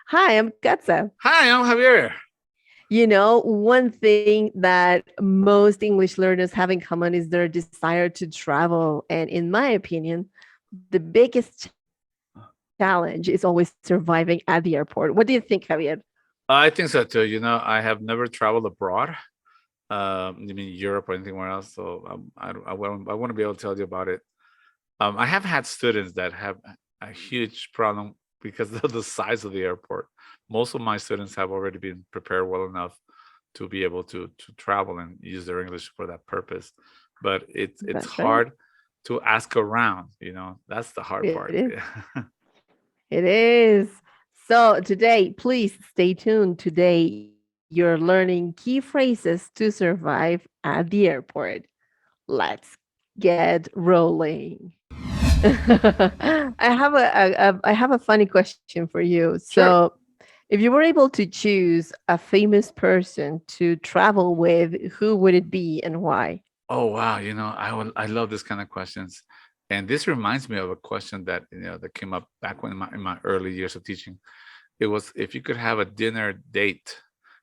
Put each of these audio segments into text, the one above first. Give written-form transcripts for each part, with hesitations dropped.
Hi, I'm Katza. Hi, I'm Javier. One thing that most English learners have in common is their desire to travel. And in my opinion, the biggest challenge is always surviving at the airport. What do you think, Javier? I think so too. I have never traveled abroad. You mean Europe or anywhere else? So I want to be able to tell you about it. I have had students that have a huge problem because of the size of the airport. Most of my students have already been prepared well enough to be able to travel and use their English for that purpose. But it's That's right. hard to ask around. That's the hard It part. is. It is. So today, please stay tuned. Today, you're learning key phrases to survive at the airport. Let's get rolling. I have a funny question for you. Sure. So, if you were able to choose a famous person to travel with, who would it be and why? Oh wow, I love this kind of questions. And this reminds me of a question that that came up back when in my early years of teaching. It was if you could have a dinner date,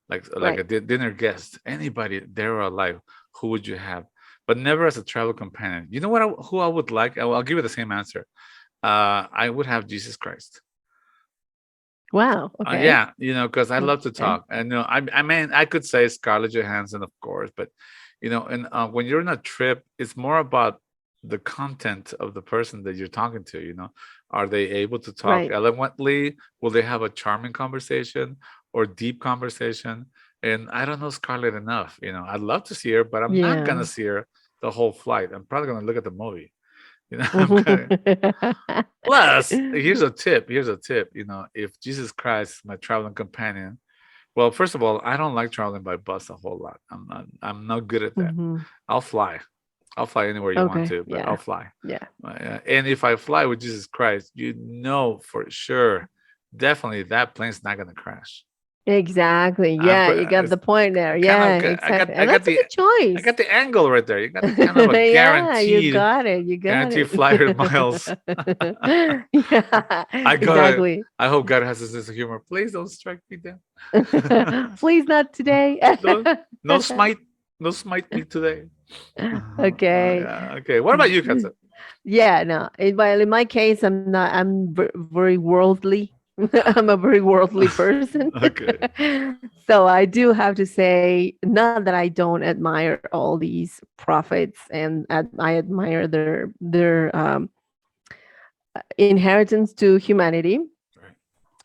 like Right. a dinner guest, anybody there or alive, who would you have? But never as a travel companion. You know what? Who I would like? I'll give you the same answer. I would have Jesus Christ. Wow. Okay. Yeah, because I love to Okay. talk. And I mean, I could say Scarlett Johansson, of course, but and when you're on a trip, it's more about the content of the person that you're talking to. Are they able to talk Right. eloquently? Will they have a charming conversation or deep conversation? And I don't know Scarlett enough. I'd love to see her, but I'm not gonna Yeah. see her the whole flight. I'm probably gonna look at the movie. I'm gonna Plus, here's a tip. Here's a tip. If Jesus Christ is my traveling companion, well, first of all, I don't like traveling by bus a whole lot. I'm not good at that. Mhm. I'll fly. I'll fly anywhere you want Okay. to, but I'll Yeah. fly. Yeah. And if I fly with Jesus Christ, you know for sure, definitely that plane's not gonna crash. Exactly. I'm Yeah, pre- you got it's the point there. kind Yeah, of exactly. I And got that's a the good choice. angle right there. You got the kind of a Yeah, you guaranteed got it. You got guaranteed it. flyer miles. Yeah, I got. exactly. I hope God has a sense of humor. Please don't strike me down. Please not today. don't no smite no smite me today. Okay. Yeah. Okay. What about you, Katza? Yeah, no. In my case, I'm very worldly. I'm a very worldly person. Okay. So I do have to say, not that I don't admire all these prophets and I admire their inheritance to humanity, Right.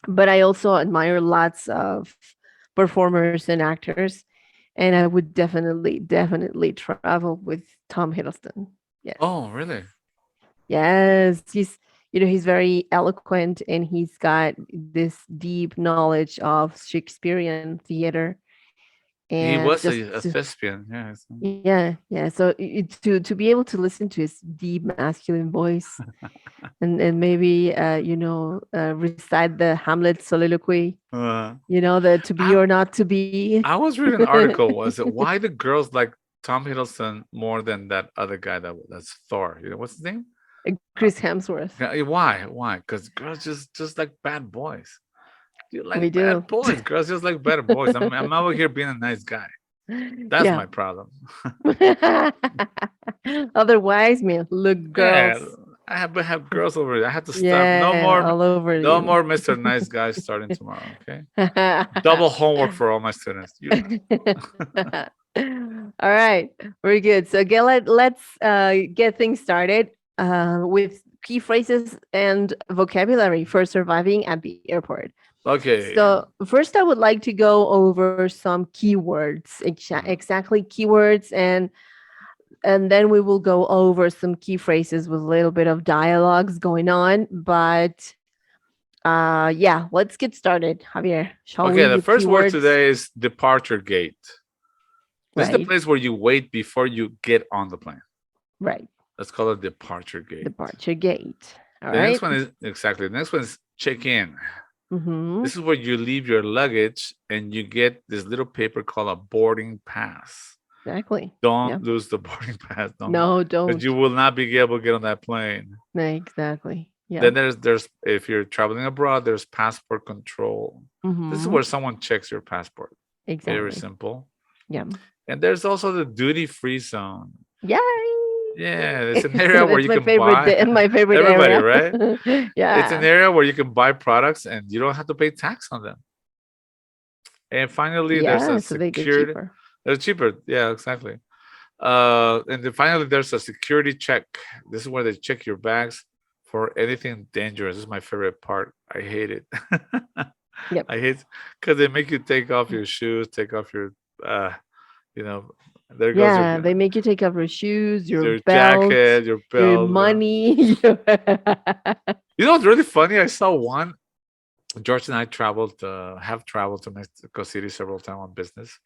but I also admire lots of performers and actors, and I would definitely travel with Tom Hiddleston. Yes. Oh, really? Yes, he's very eloquent and he's got this deep knowledge of Shakespearean theater He and was just a thespian. Yes. yeah, yeah. So to be able to listen to his deep masculine voice and maybe recite the Hamlet soliloquy, Uh, the to be I or not to be. I was reading an article. Was it why do girls like Tom Hiddleston more than that other guy that's Thor? What's his name? Chris Hemsworth. Why? Why? Because girls just like bad boys. You We like do. bad boys. Girls just like better boys. I'm over here being a nice guy. That's Yeah. my problem. Otherwise, man, look, Yeah, girls. I have girls over here. I have to stop. Yeah, all over No you. more Mr. Nice Guy starting tomorrow. Okay, double homework for all my students. All right, very good. So let's get things started with key phrases and vocabulary for surviving at the airport. Okay, So first, I would like to go over some keywords, mhm. exactly keywords, and then we will go over some key phrases with a little bit of dialogues going on. But yeah, let's get started, Javier. Shall Okay. we The with first word keywords? today is departure gate. This is the Right, place where you wait before you get on the plane. right. Let's call it departure gate. Departure gate. All The next right. one is exactly. The next one is check in. Mm-hmm. This is where you leave your luggage and you get this little paper called a boarding pass. Exactly. Yeah. Don't lose the boarding pass. Don't, No, because you don't. will not be able to get on that plane. Exactly. Yeah. Then there's if you're traveling abroad, there's passport control. This is Mm-hmm. where someone checks your passport. Very Exactly. simple. Yeah. And there's also the duty-free zone. Yay! Yeah, it's an area where That's you my can favorite buy my favorite everybody, area. right? It's an Yeah. area where you can buy products and you don't have to pay tax on them. And finally, there's a Yeah, so they get security. cheaper. They're cheaper. Yeah, exactly. And then finally, there's a security check. This is where they check your bags for anything dangerous. This is my favorite part. I hate it. Yep. I hate because they make you take off your shoes, take off your, uh, you know, there goes Yeah, they make you take off your shoes, your your belt, jacket, your your belt. money. You know what's really funny? I saw one. George and I have traveled to Mexico City several times on business,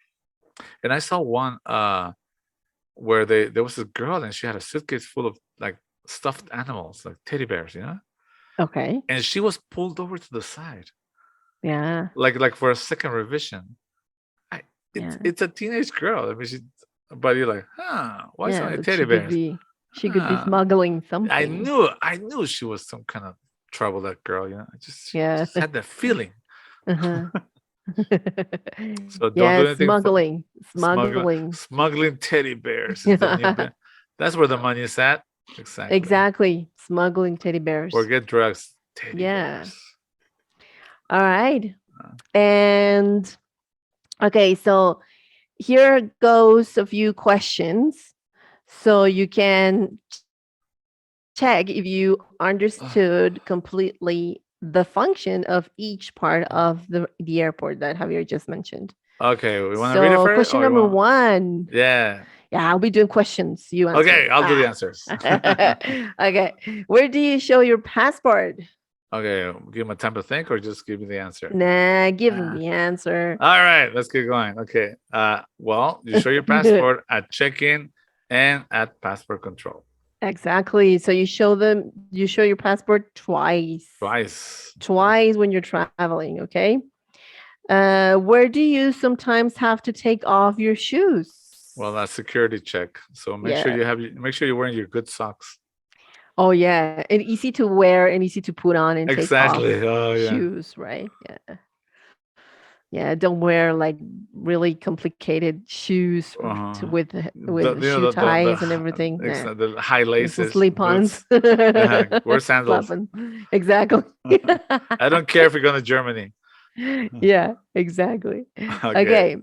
and I saw one where there was a girl and she had a suitcase full of like stuffed animals, like teddy bears, Okay. and she was pulled over to the side, Yeah. like for a second revision. I, Yeah. it's a teenage girl. I mean, but you're like, why so Yeah, many but teddy bears? she could be Huh. smuggling I something. knew she was some kind of trouble. That girl, she Yeah. just had that feeling. Uh-huh. So don't Yeah, do anything. Smuggling teddy bears is the new. That's where the money is at. Exactly. Exactly. Smuggling teddy bears. Or get drugs. Teddy Yeah. bears. All right. Uh, And okay, so here goes a few questions so you can check if you understood completely the function of each part of the airport that Javier just mentioned. Okay, we want to read it So first? question number one. Yeah. Yeah, I'll be doing questions. You answer. Okay, I'll do the answers. Okay. Where do you show your passport? Okay, give him a time to think or just give me the answer. Nah, give him the answer. All right, let's get going. Okay. Well, you show your passport at check-in and at passport control. Exactly. So you show your passport twice. Twice when you're traveling, okay? Where do you sometimes have to take off your shoes? Well, that's security check. So make sure you're wearing your good socks. Oh yeah, and easy to wear and easy to put on and take off shoes, right? Yeah. Yeah, don't wear like really complicated shoes with shoe ties and everything. The high laces, slip-ons. Wear sandals. Exactly. I don't care if you're going to Germany. Yeah, exactly. Okay.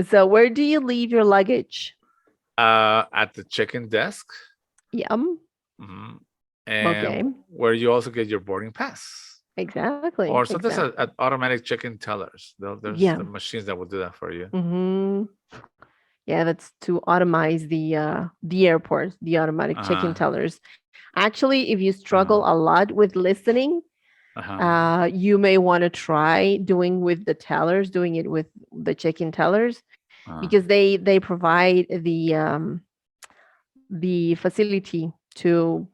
So where do you leave your luggage? At the check-in desk. Yum. Mm-hmm. And where you also get your boarding pass. Exactly. Or sometimes at automatic check-in tellers. There's the machines that will do that for you. Mm-hmm. Yeah, that's to automize the airport, the automatic check-in tellers. Actually, if you struggle a lot with listening, you may want to try doing it with the check-in tellers, because they provide the facility to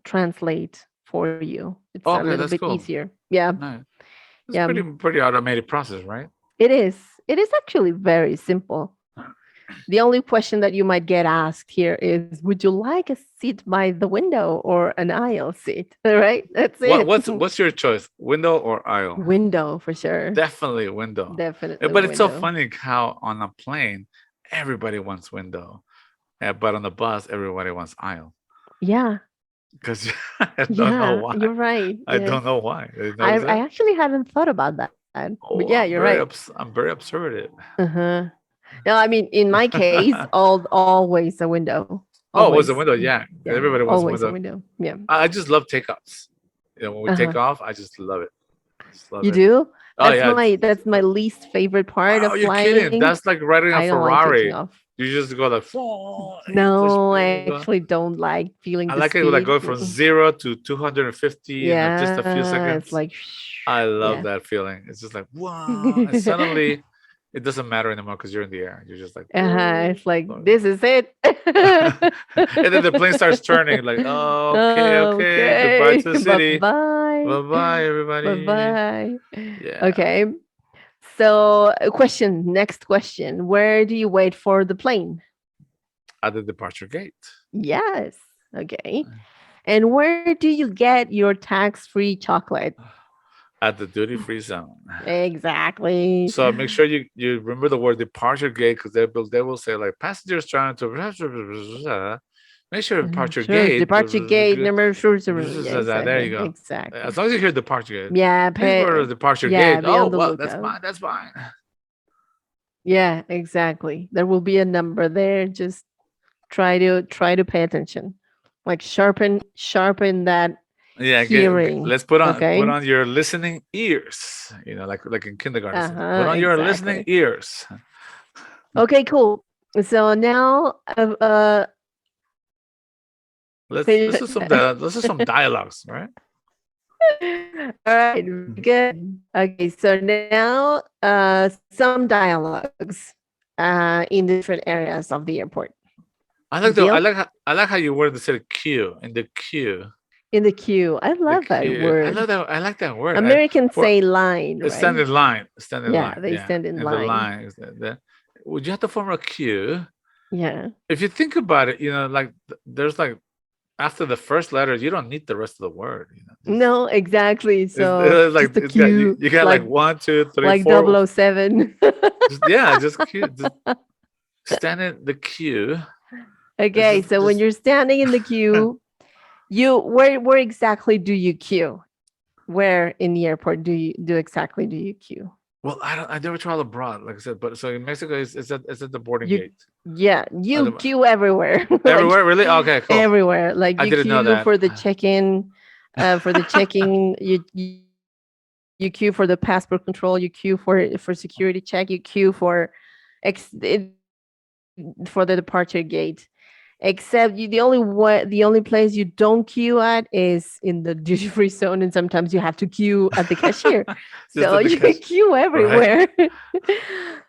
translate for you. It's a little bit easier. Yeah. Nice. It's pretty automated process, right? It is. It is actually very simple. The only question that you might get asked here is, would you like a seat by the window or an aisle seat? Right? That's it. What's your choice? Window or aisle? Window for sure. Definitely window. Definitely. But it's so funny how on a plane, everybody wants window. But on the bus, everybody wants aisle. Yeah. Because I don't know why. You're right. I don't know why. I actually hadn't thought about that. But yeah, you're right. I'm very observative. No, I mean, in my case, always a window. Always. Oh, it was a window. Yeah. Everybody wants always a window. Yeah. I just love takeoffs. When we take off, I just love it. You do? That's my least favorite part of flying. You're kidding. That's like riding a Ferrari. You just go like, no, I actually don't like feeling. I like it like going from 0 to 250 in just a few seconds. It's like, I love that feeling. It's just like, wow. And suddenly it doesn't matter anymore because you're in the air. You're just like, it's like, this is it. And then the plane starts turning like, okay. Goodbye to the city. Bye-bye, everybody. Bye-bye. Yeah. Okay. So next question. Where do you wait for the plane? At the departure gate. Yes. Okay. And where do you get your tax-free chocolate? At the duty-free zone. Exactly. So make sure you remember the word departure gate, because they will say like passengers trying to make sure departure Sure, gate. departure gate number sure. Yeah, There you exactly. go. Exactly. As long as you hear departure gate, Yeah, please go to the departure yeah, gate. be Oh on the well, that's lookout. fine. That's fine. Yeah, exactly. There will be a number there. Just try to pay attention. Like sharpen that Yeah, hearing. let's put Okay. on your listening ears. Like in kindergarten, put on your listening Exactly. ears. Okay, cool. So now Let's do some dialogues, right? all right, good. Okay, so now some dialogues in different areas of the airport. Deal? I like how you word the said queue in the queue. In the queue. I The love that queue. I word. love that. I like that word. Americans For say line, stand right? in line. Stand in Yeah, line. they Yeah, stand in in the line. line. Would you have to form a queue? Yeah. If you think about it, like there's like after the first letter, you don't need the rest of the word. No, exactly. So It's like just a it's got queue, you got like 1, 2, 3, like 4. 007. Just queue. Just stand in the queue. Okay, so when you're standing in the queue, where exactly do you queue? Where in the airport do you queue? Well, I never traveled abroad, like I said, but so in Mexico, it's at the boarding You gate. Yeah, you queue everywhere. Like Everywhere, really? Okay, cool. everywhere. Like I you didn't know queue that. for the check-in, for the checking, you queue for the passport control, you queue for security check, you queue ex- it- for the departure gate. Except the only place you don't queue at is in the duty free zone, and sometimes you have to queue at the cashier. Just So at the you cash, queue right? everywhere.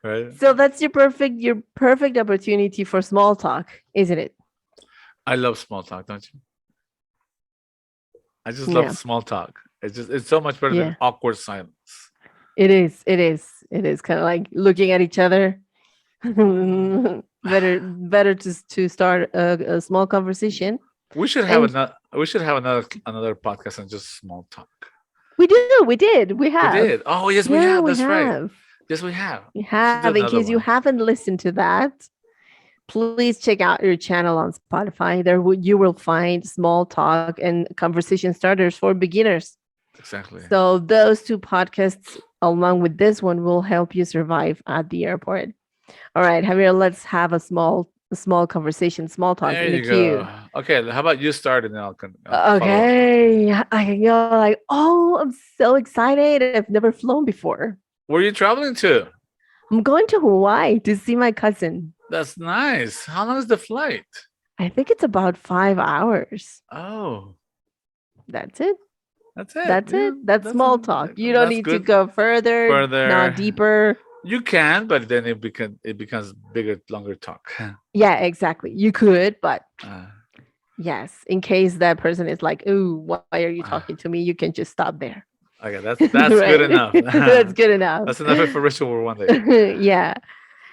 Right. So that's your perfect opportunity for small talk, isn't it? I love small talk, don't you? I just love Yeah, small talk. It's so much better than yeah. awkward silence. It is. It is. It is kind of like looking at each other. Better to start a small conversation. We should have And another. We should have another podcast on just small talk. we did, we We have. did. Oh yes, we Yeah, have. we That's right. have. Yes, we have. We We should do have. In another case you one. haven't listened to that, please check out your channel on Spotify. There you will find small talk and conversation starters for beginners. Exactly. So those two podcasts, along with this one, will help you survive at the airport. All right, Javier, let's have a small conversation, small talk There in the you go. queue. Okay, how about you start and then I'll follow up. Okay, I can go like, oh, I'm so excited. I've never flown before. Where are you traveling to? I'm going to Hawaii to see my cousin. That's nice. How long is the flight? I think it's about 5 hours. Oh, That's it. that's it. That's Yeah, it. That's small talk. You don't that's need to good. go further, not Further, deeper. you can, but then it becomes bigger, longer talk. Yeah, exactly. You could, but Uh, yes, in case that person is like, "Ooh, why are you uh, talking to me?" You can just stop there. okay, that's good Right. enough. That's good enough. That's enough information for one day. Yeah.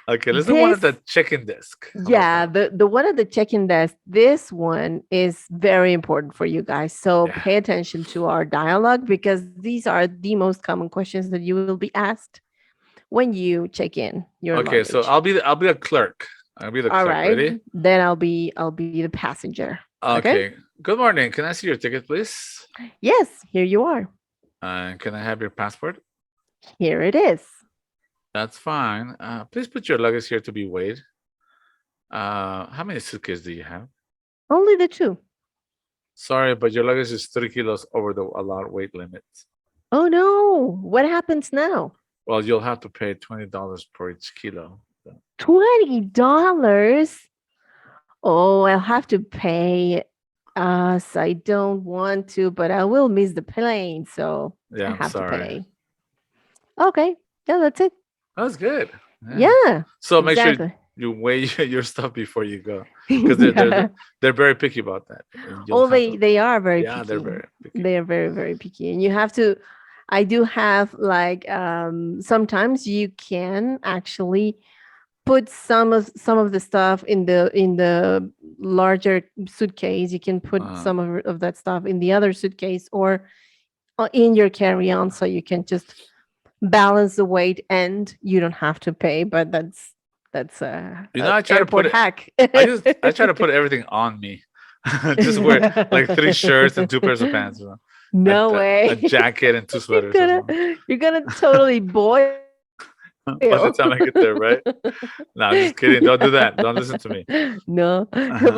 Okay, let's do one at This, the check-in desk. How about yeah, that? the one at the check-in desk, this one is very important for you guys. So Yeah. pay attention to our dialogue because these are the most common questions that you will be asked when you check in your Okay, so luggage. I'll be a clerk. I'll be the All clerk. right. Ready? Then I'll be the passenger. Okay? Okay. Good morning. Can I see your ticket, please? Yes, here you are. Can I have your passport? Here it is. That's fine. Please put your luggage here to be weighed. How many suitcases do you have? Only the two. Sorry, but your luggage is 3 kilos over the allowed weight limit. Oh no. What happens now? Well, you'll have to pay $20 per each kilo. $20? Oh, I'll have to pay us. I don't want to, but I will miss the plane, so Yeah, I I'm have to sorry. pay. Okay. Yeah, that's it. That's good. Yeah, So make sure exactly. you weigh your stuff before you go, because they're Yeah. they're very picky about that. And you'll Oh, have they to. they are very Yeah, they're picky. very picky. They are very, very picky. And you have to I do have like sometimes you can actually put some of the stuff in the larger suitcase. You can put Uh, some of that stuff in the other suitcase or in your carry-on, so you can just balance the weight and you don't have to pay. But that's a I try to put airport it. hack. I try to put everything on me. Just wear like three shirts and two pairs of pants, No a way. jacket and two you're sweaters or gonna something. you're gonna totally boil. By the time I get there, right? No, I'm just kidding. Don't do that. Don't listen to me. No.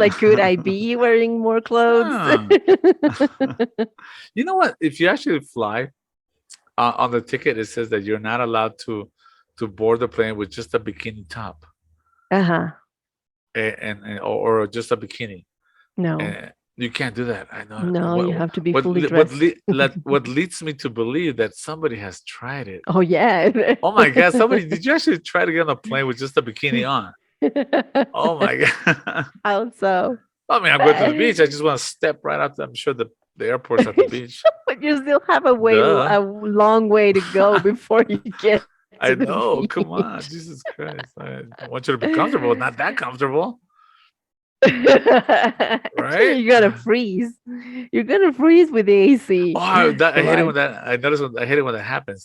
Like, could I be wearing more clothes? Huh. You know what? If you actually fly on the ticket, it says that you're not allowed to board the plane with just a bikini top Uh-huh. or just a bikini. No. And you can't do that. I know. No, you have to be What fully le- what dressed. le- what leads me to believe that somebody has tried it. Oh, yeah. Oh my God! Somebody, did you actually try to get on a plane with just a bikini on? Oh my God! Also. I mean, I'm going to the beach. I just want to step right up. I'm sure the airport's at the beach. But you still have a Duh. long way to go before you get I to the know. Come on, beach. Jesus Christ! I want you to be comfortable, not that comfortable, right? You're gonna freeze. You're gonna freeze with the AC. Oh, I hate it when Like, that. I hate it when that happens.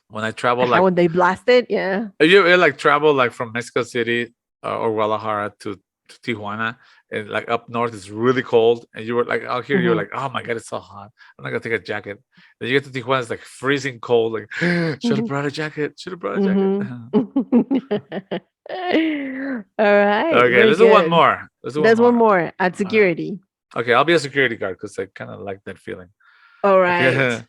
When I travel, how like when they blast it, yeah. you like travel like from Mexico City or Guadalajara to Tijuana, and like up north it's really cold, and you were like out here you're Mhm. like, oh my God, it's so hot. I'm not gonna take a jacket. Then you get to Tijuana, it's like freezing cold. Like should have Mhm. brought a jacket. Should have brought a jacket. Mhm. All right, Okay, very let's do one good. more. Let's do one There's one more. more at Uh, security. okay, I'll be a security guard because I kind of like that feeling. All Okay. right.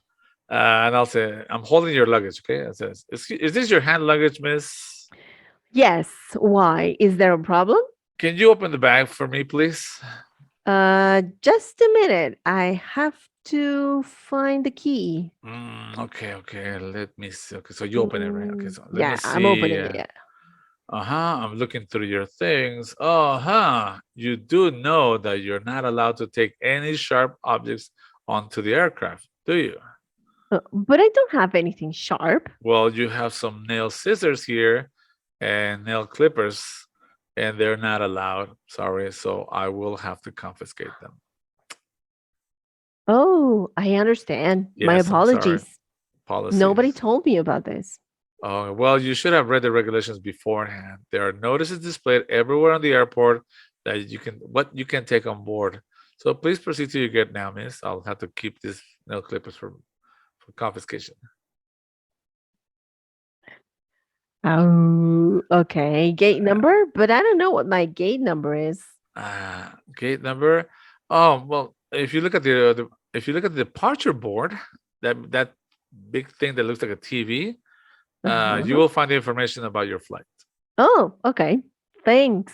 And I'll say, I'm holding your luggage. Okay. It says, is this your hand luggage, miss? Yes. Why? Is there a problem? Can you open the bag for me, please? Just a minute. I have to find the key. Okay, okay. Let me see. Okay, so you open it, right? Okay, so let me Yeah, I'm see. opening it. Yeah. I'm looking through your things. You do know that you're not allowed to take any sharp objects onto the aircraft, do you? But I don't have anything sharp. Well, you have some nail scissors here and nail clippers, and they're not allowed. Sorry, so I will have to confiscate them. Oh, I understand. My Yes, I'm sorry. apologies. Nobody Policies. told me about this. Oh, well, you should have read the regulations beforehand. There are notices displayed everywhere on the airport that what you can take on board. So please proceed to your gate now, miss. I'll have to keep these nail clippers for confiscation. Oh, okay. Gate number? But I don't know what my gate number is. Gate number. Oh, well, if you look at the departure board, that big thing that looks like a TV, you Uh-huh. will find the information about your flight. Oh, okay. Thanks.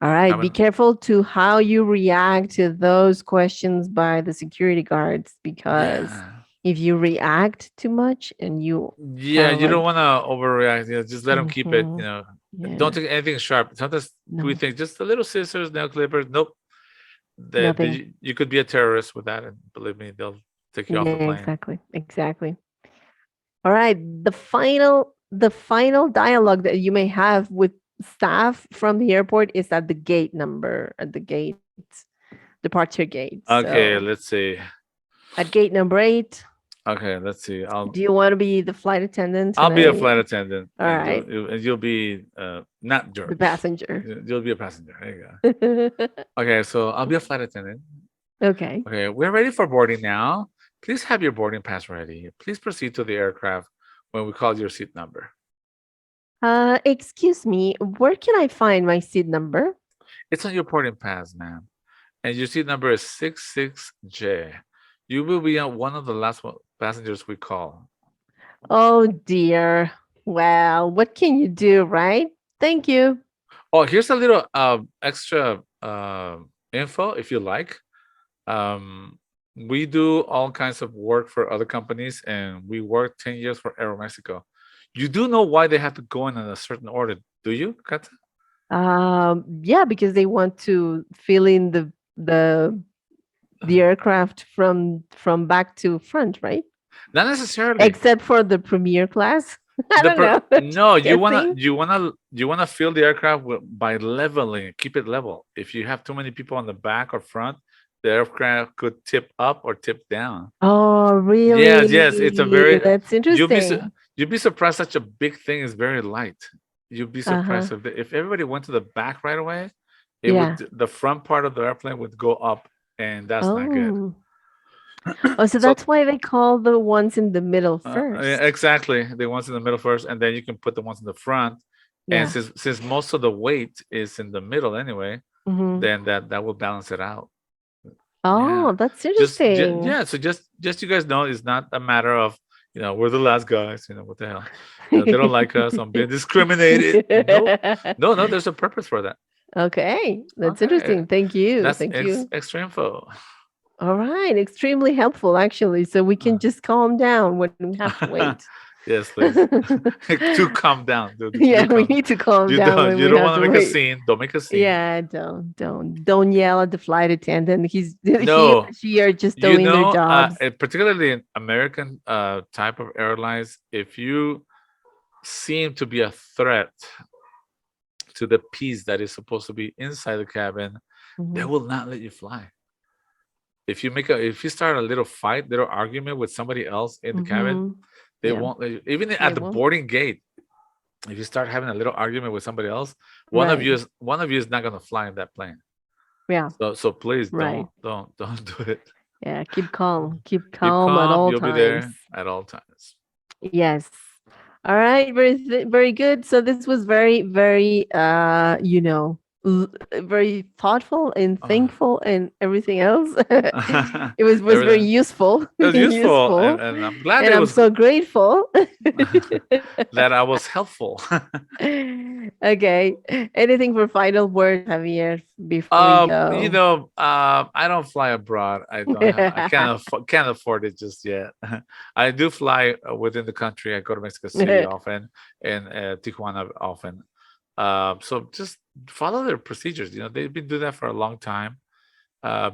All right. Be Haven't- careful to how you react to those questions by the security guards, because Yeah. if you react too much and you Yeah, kind of you don't like, want to overreact. Just let them keep it. mhm, Don't yeah, take anything sharp. Sometimes we no, think just a little scissors, nail clippers. Nope. nothing. You could be a terrorist with that, and believe me, they'll take you off the Yeah, plane. exactly. Exactly. All right. The final dialogue that you may have with staff from the airport is at the gate number, at the gate, departure gate. Okay, So let's see. at gate number 8, Okay, let's see. do you want to be the flight attendant I'll be a tonight? flight attendant, All and right. you'll be not The George. passenger. You'll be a passenger. There you go. Okay, so I'll be a flight attendant. Okay. Okay, we're ready for boarding now. Please have your boarding pass ready. Please proceed to the aircraft when we call your seat number. Excuse me, where can I find my seat number? It's on your boarding pass, ma'am. And your seat number is 66J. You will be on one of the last passengers we call. Oh dear. Well, what can you do, right? Thank you. Oh, here's a little extra info if you like. We do all kinds of work for other companies, and we worked 10 years for Aeromexico. You do know why they have to go in a certain order, do you, Kata? Yeah, because they want to fill in the aircraft from back to front, right? Not necessarily. Except for the premier class. I don't know. No, you wanna Guessing. fill the aircraft by leveling it, keep it level. If you have too many people on the back or front, the aircraft could tip up or tip down. Oh, Yes, yes, it's a really? very That's you'll be interesting. you'll be surprised such a big thing is very light. You'll be Uh-huh. surprised if everybody went to the back right away, it would Yeah. the front part of the airplane would go up, and that's not good. Oh. Oh, so So that's why they call the ones in the middle yeah, first. exactly, the ones in the middle first, and then you can put the ones in the front. And Yeah. since most of the weight is in the middle anyway, Hmm. then that will balance it out. Yeah, Oh, that's interesting. yeah. So just you guys know, it's not a matter of we're the last guys. What the hell? They don't like us. I'm being discriminated. Nope. No, no. There's a purpose for that. Okay, that's Okay, interesting. Thank you. that's Thank you. extra info. All right, extremely helpful actually. So we can just calm down when we have to wait. Yes, please. To calm down. Yeah, Do we calm. need to calm down when You we don't have want to to make a wait. scene. Don't make a scene. Yeah, don't yell at the flight attendant. He or No, she are just doing their jobs. particularly in American type of airlines, if you seem to be a threat to the peace that is supposed to be inside the cabin, they Mhm. will not let you fly. If you start a little fight, little argument with somebody else in the cabin, Mhm. they Yeah, won't let you. Even they at the won't. boarding gate, if you start having a little argument with somebody else, Right. one of you is not going to fly in that plane. Yeah. So please Right. don't do it. Yeah. Keep calm. Keep Keep calm at calm. all You'll be times. there at all times. Yes. All right. Very good. So this was very, very, very thoughtful and Uh, thankful and everything else. It was very everything. useful, It was useful, useful, and I'm glad and it I'm was so grateful. that I was helpful. Okay. Anything for final words, Javier, before we go? I don't fly abroad. I can't afford it just yet. I do fly within the country. I go to Mexico City often and Tijuana often. So just follow their procedures. They've been doing that for a long time.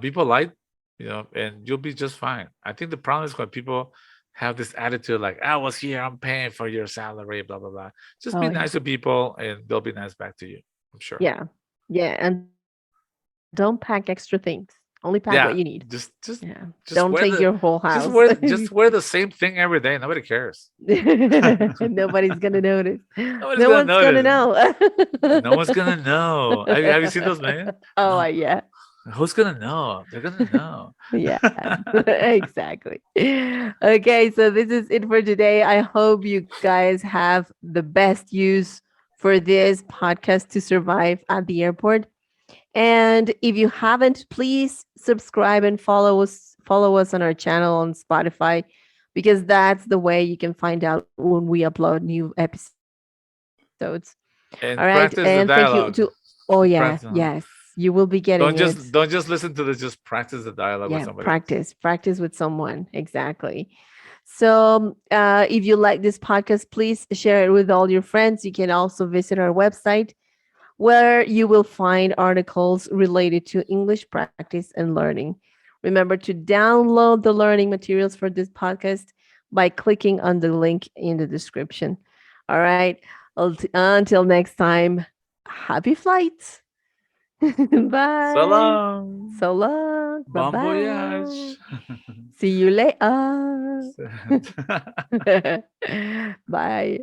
Be polite, and you'll be just fine. I think the problem is when people have this attitude like, I was here, I'm paying for your salary, blah, blah, blah. Just Oh be yeah. nice to people and they'll be nice back to you, I'm sure. Yeah. Yeah. And don't pack extra things. Only pack what Yeah, you need. just just Yeah. just Don't wear take the your whole just house. wear just wear the same thing every day. Nobody cares. Nobody's gonna notice. Nobody's No gonna one's gonna notice. know. No one's gonna know. Have you seen those, man? Oh, No. yeah. Who's gonna know? They're gonna know. Yeah, exactly. Okay, so this is it for today. I hope you guys have the best use for this podcast to survive at the airport. And if you haven't, please subscribe and follow us on our channel on Spotify because that's the way you can find out when we upload new episodes. All right, and And thank you practice the to dialogue. oh yeah, Practice. yes, you will be getting it. Don't just listen to this. Just practice the dialogue with Yeah, somebody else. practice with someone. Exactly. So, if you like this podcast, please share it with all your friends. You can also visit our website where you will find articles related to English practice and learning. Remember to download the learning materials for this podcast by clicking on the link in the description. All right. Until next time, happy flights. So Bye. long. So long. Bye Bon bye. voyage. See you later. Bye.